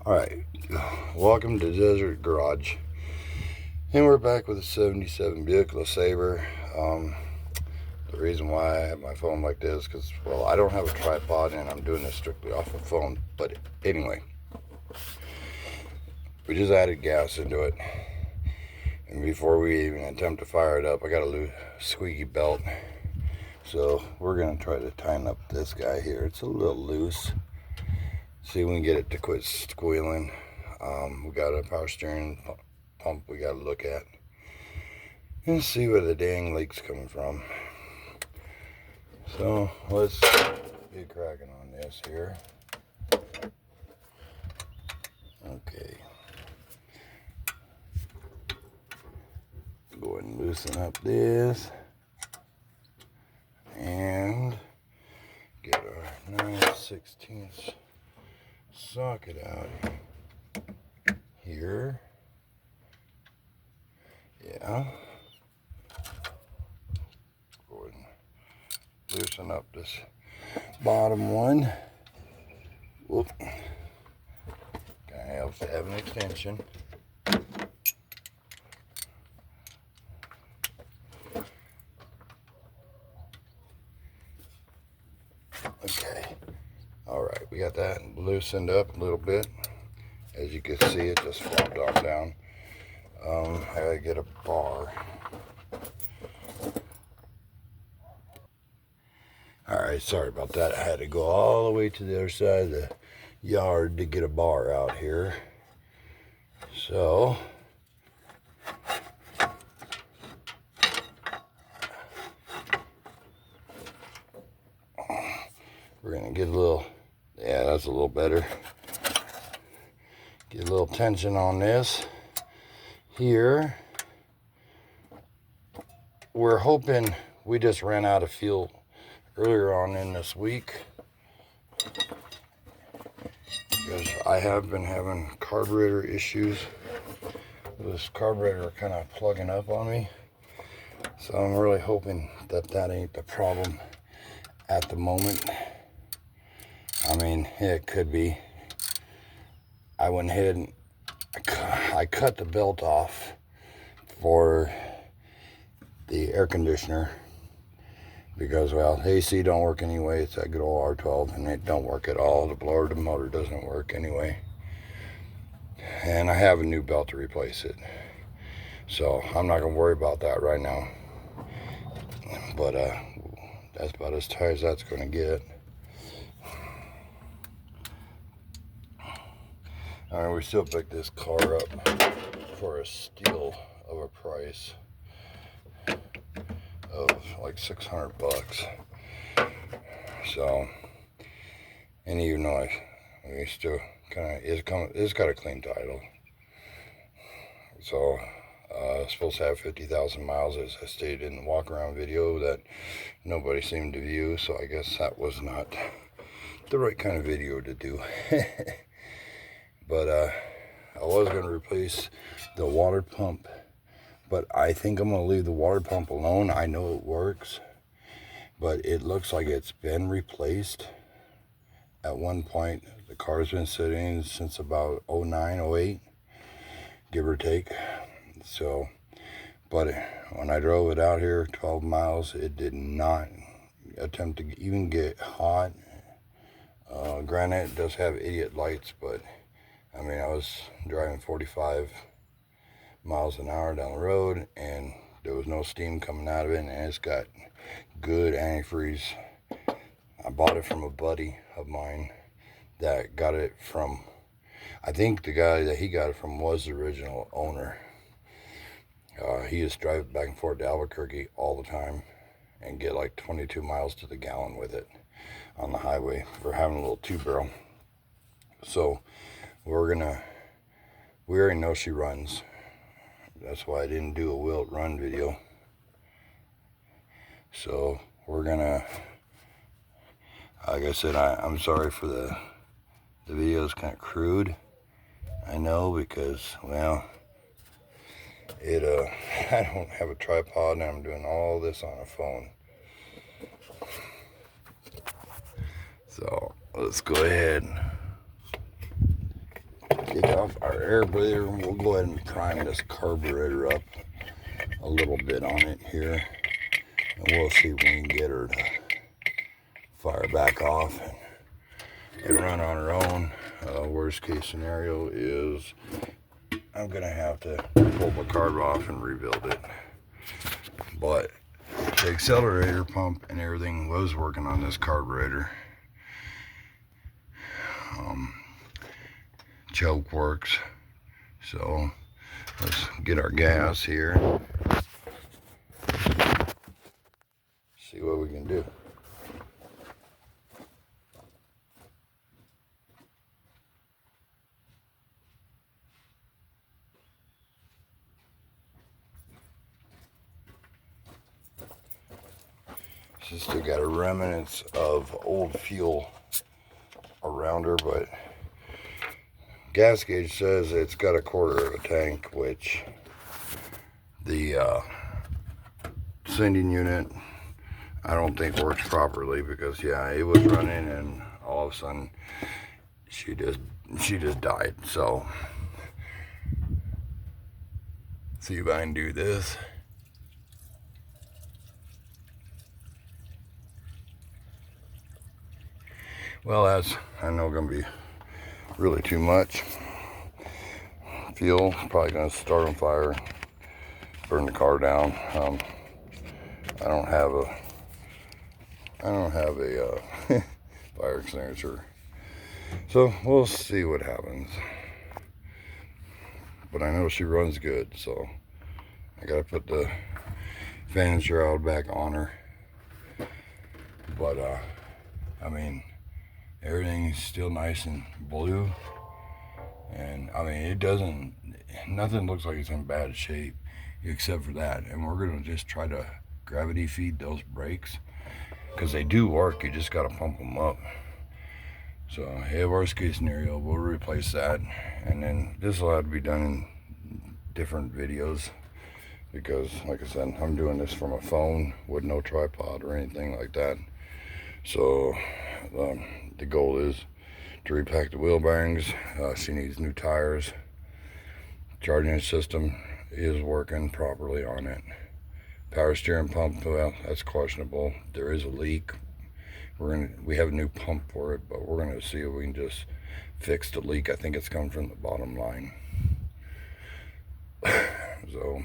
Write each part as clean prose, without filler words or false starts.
Alright, welcome to Desert Garage. And we're back with a 77 Buick LeSabre. The reason why I have my phone like this, because, well, I don't have a tripod and I'm doing this strictly off the phone. But anyway, we just added gas into it. And before we even attempt to fire it up, I got a loose squeaky belt. So we're going to try to tighten up this guy here. It's a little loose. See if we can get it to quit squealing. We got a power steering pump we got to look at and see where the dang leak's coming from. So let's get cracking on this here. Okay. Go ahead and loosen up this and get our 9/16 socket out here. Yeah. Go ahead and loosen up this bottom one. Whoop. Kind of helps to have an extension. Okay. Alright, we got that loosened up a little bit. As you can see, it just flopped off down. I gotta get a bar. Alright, sorry about that. I had to go all the way to the other side of the yard to get a bar out here. So, we're gonna get a little, yeah, that's a little better. Get a little tension on this here. We're hoping, we just ran out of fuel earlier on in this week because I have been having carburetor issues. This carburetor kind of plugging up on me, so I'm really hoping that that ain't the problem at the moment. I mean, it could be. I went ahead and I cut the belt off for the air conditioner because, well, AC don't work anyway. It's that good old R12 and it don't work at all. The blower, the motor doesn't work anyway. And I have a new belt to replace it. So I'm not going to worry about that right now. But that's about as tight as that's going to get. Alright, we still picked this car up for a steal of a price of like $600. So, and even though we still kind of it's got a clean title. So, it's supposed to have 50,000 miles, as I stated in the walk around video that nobody seemed to view. So I guess that was not the right kind of video to do. But I was going to replace the water pump, but I think I'm going to leave the water pump alone. I know it works, but it looks like it's been replaced at one point. The car's been sitting since about 09, 08, give or take. So, but when I drove it out here 12 miles, it did not attempt to even get hot. Granted, it does have idiot lights, but I mean, I was driving 45 miles an hour down the road and there was no steam coming out of it, and it's got good antifreeze. I bought it from a buddy of mine that got it from, I think the guy that he got it from was the original owner. He used to drive back and forth to Albuquerque all the time and get like 22 miles to the gallon with it on the highway for having a little 2-barrel. So we already know she runs. That's why I didn't do a will it run video. So we're gonna, like I said, I'm sorry for the video's kind of crude. I know, because, well, I don't have a tripod and I'm doing all this on a phone. So let's go ahead kick off our air breather. We'll go ahead and prime this carburetor up a little bit on it here. And we'll see if we can get her to fire back off and run on her own. Worst case scenario is I'm gonna have to pull the carb off and rebuild it. But the accelerator pump and everything was working on this carburetor. Choke works. So let's get our gas here. See what we can do. She's still got a remnants of old fuel around her, but gas gauge says it's got a quarter of a tank, which the sending unit I don't think works properly, because yeah, it was running and all of a sudden she just died. So see if I can do this. Well, that's, I know, gonna be really too much fuel. Probably gonna start on fire, burn the car down. I don't have a fire extinguisher, so we'll see what happens. But I know she runs good, so I gotta put the fan shroud back on her. But I mean, everything's still nice and blue, and I mean, nothing looks like it's in bad shape except for that. And we're gonna just try to gravity feed those brakes, because they do work. You just gotta pump them up. So yeah, worst case scenario, we'll replace that, and then this will have to be done in different videos, because like I said, I'm doing this from a phone with no tripod or anything like that. So the goal is to repack the wheel bearings. She needs new tires. Charging system is working properly on it. Power steering pump, well, that's questionable. There is a leak. We have a new pump for it, but we're gonna see if we can just fix the leak. I think it's coming from the bottom line. So,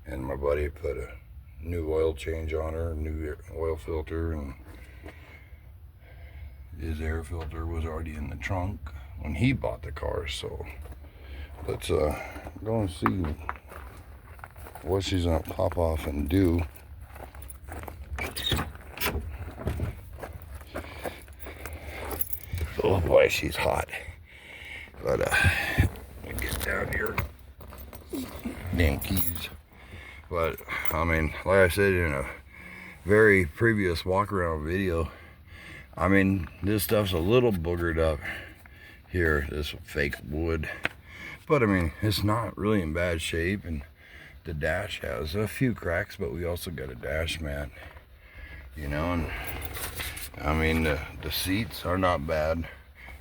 and my buddy put a new oil change on her, new oil filter, and his air filter was already in the trunk when he bought the car. So let's go and see what she's gonna pop off and do. Oh boy, she's hot. But let me get down here. Damn keys. But I mean, like I said in a very previous walk around video, I mean, this stuff's a little boogered up here, this fake wood, but I mean, it's not really in bad shape. And the dash has a few cracks, but we also got a dash mat, you know. And I mean, the seats are not bad.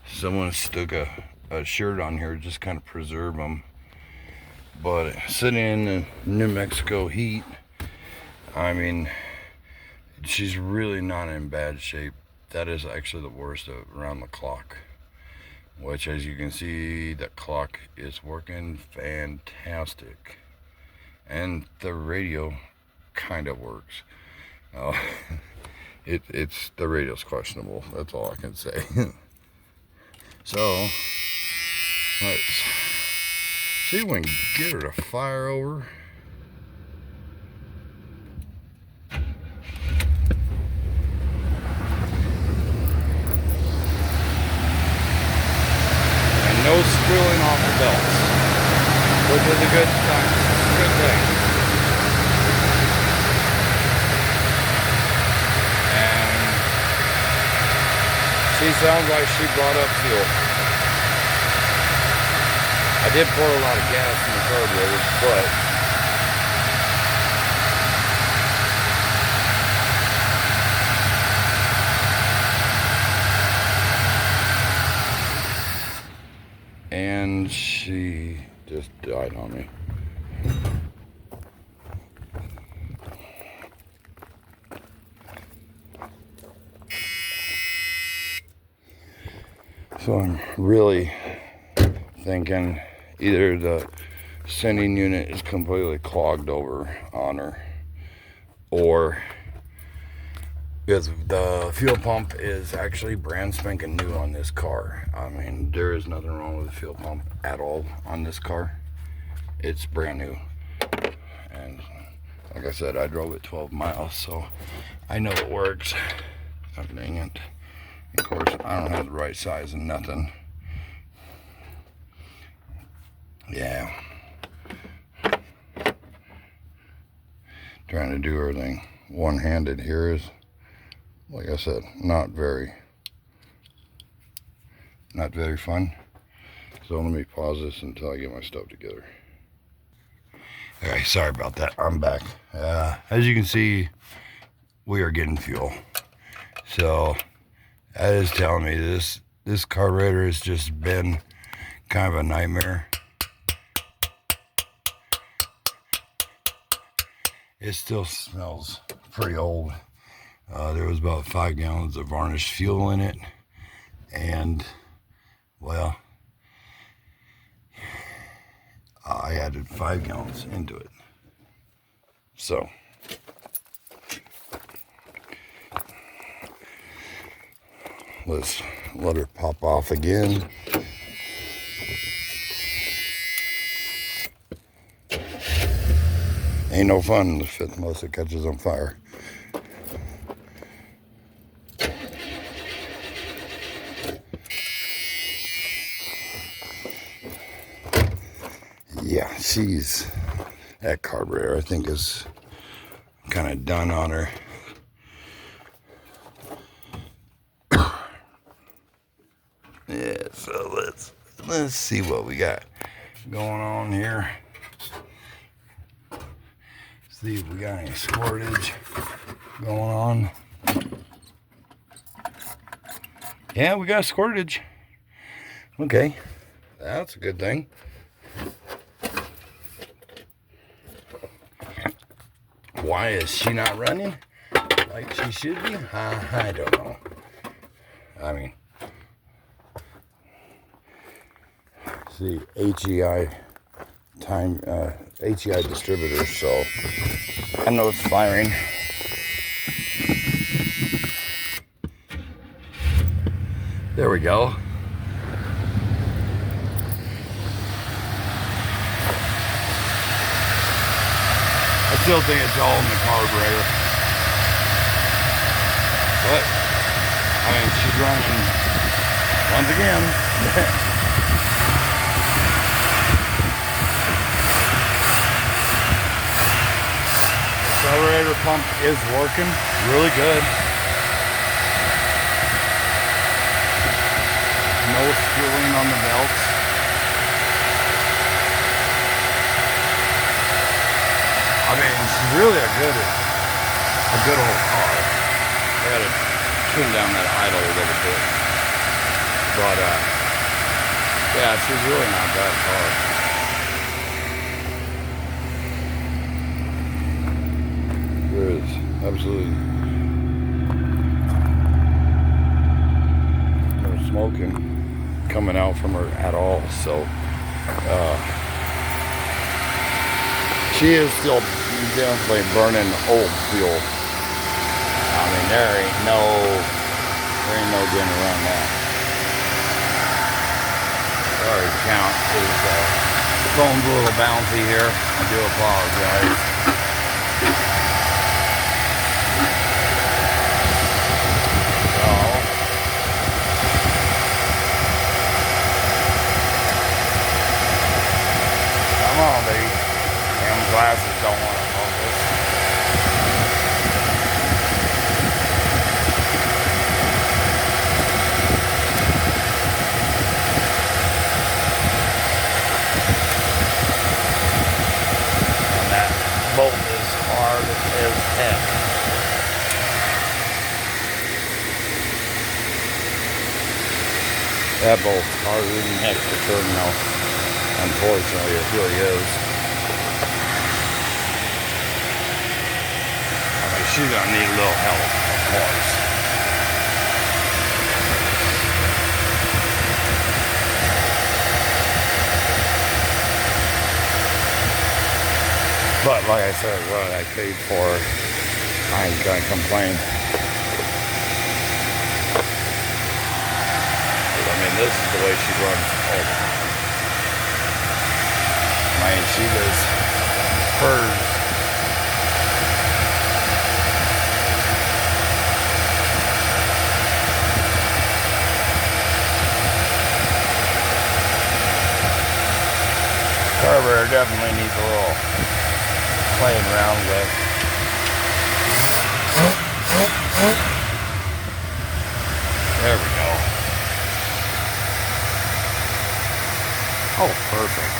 Someone stuck a shirt on here just kind of preserve them. But sitting in the New Mexico heat, I mean, she's really not in bad shape. That is actually the worst of around the clock, which, as you can see, the clock is working fantastic, and the radio kind of works. It's the radio's questionable. That's all I can say. So let's see if we can get her to fire over. No screwing off the belts, which is a good sign. Good thing. And she sounds like she brought up fuel. I did pour a lot of gas in the carburetor, but and she just died on me. So I'm really thinking either the sending unit is completely clogged over on her, or because the fuel pump is actually brand spanking new on this car. I mean, there is nothing wrong with the fuel pump at all on this car. It's brand new. And like I said, I drove it 12 miles, so I know it works. Oh, dang it. Of course, I don't have the right size and nothing. Yeah. Trying to do everything one-handed here is, like I said, not very fun. So let me pause this until I get my stuff together. Okay, sorry about that. I'm back. As you can see, we are getting fuel. So that is telling me this carburetor has just been kind of a nightmare. It still smells pretty old. There was about 5 gallons of varnished fuel in it, and well, I added 5 gallons into it. So let's let her pop off again. Ain't no fun unless it catches on fire. Yeah, that carburetor I think is kind of done on her. Yeah, so let's see what we got going on here. See if we got any squirtage going on. Yeah, we got squirtage. Okay, that's a good thing. Why is she not running like she should be? I don't know. I mean, see, HEI distributor, so I know it's firing. There we go. I still think it's all in the carburetor. But, I mean, she's running once again. The carburetor pump is working really good. No skewing on the belts. I mean, she's really a good old car. I gotta tune down that idle a little bit. But, yeah, she's really not a bad car. There is absolutely no smoking coming out from her at all. So, she is still definitely burning old fuel. I mean, there ain't no getting around that. Sorry, count, the phone's a little bouncy here. I do apologize. Come on, baby. Damn glasses don't want to focus. And that bolt is hard as heck. That bolt harder than heck to turn now. Unfortunately, it really is. I mean, she's gonna need a little help, of course. But like I said, what I paid for, I ain't gonna complain. I mean, this is the way she runs all the time. I mean, she does hers. Carburetor definitely needs a little playing around with. There we go. Oh, perfect.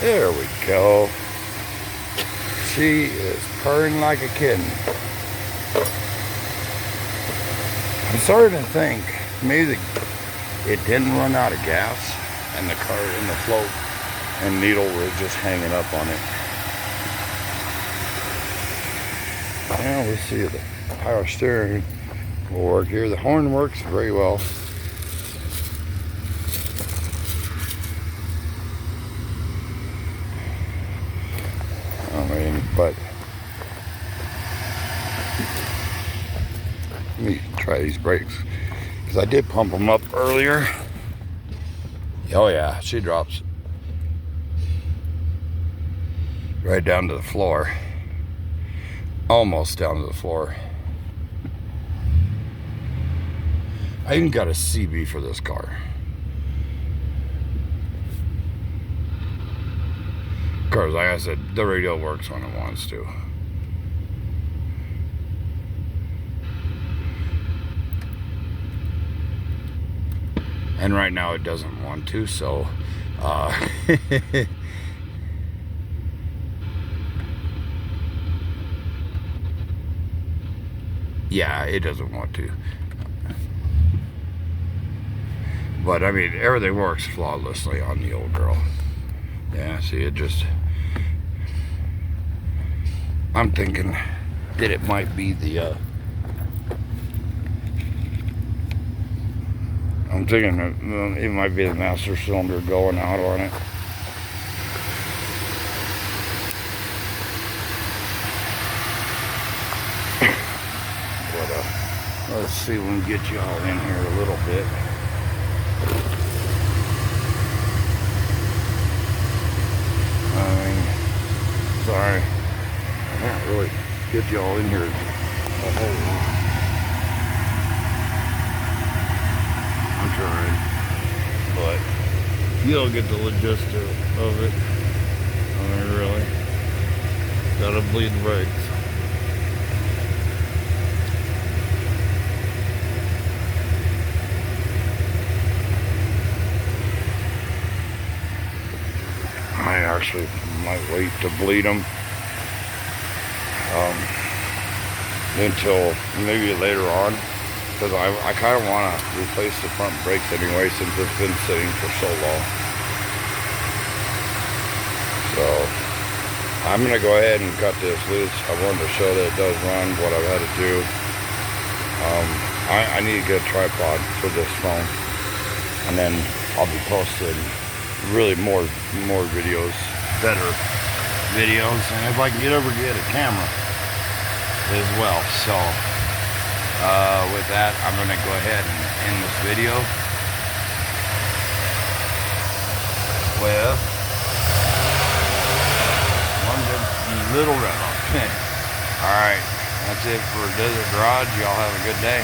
There we go. She is purring like a kitten. I'm starting to think maybe it didn't run out of gas and the car in the float and needle was just hanging up on it. Now let's see if the power steering will work here. The horn works very well. I mean, but let me try these brakes because I did pump them up earlier. Oh yeah, she drops right down to the floor. Almost down to the floor. I even got a CB for this car. Because like I said, the radio works when it wants to. And right now it doesn't want to, so yeah, it doesn't want to. But I mean, everything works flawlessly on the old girl. Yeah, see, it just, I'm thinking that it might be the I'm thinking that it might be the master cylinder going out on it. But let's see if we can get you all in here a little bit. I mean, sorry, I can't really get you all in here a whole lot. I'm trying, but you'll get the gist of it. I mean, really, gotta bleed the brakes. I actually might wait to bleed them until maybe later on. Because I kind of want to replace the front brakes anyway since it's been sitting for so long. So I'm going to go ahead and cut this loose. I wanted to show that it does run, what I've had to do. I need to get a tripod for this phone. And then I'll be posting really more videos, better videos. And if I can get a camera as well. So with that, I'm going to go ahead and end this video with London Little Red. Alright, that's it for Desert Garage. Y'all have a good day.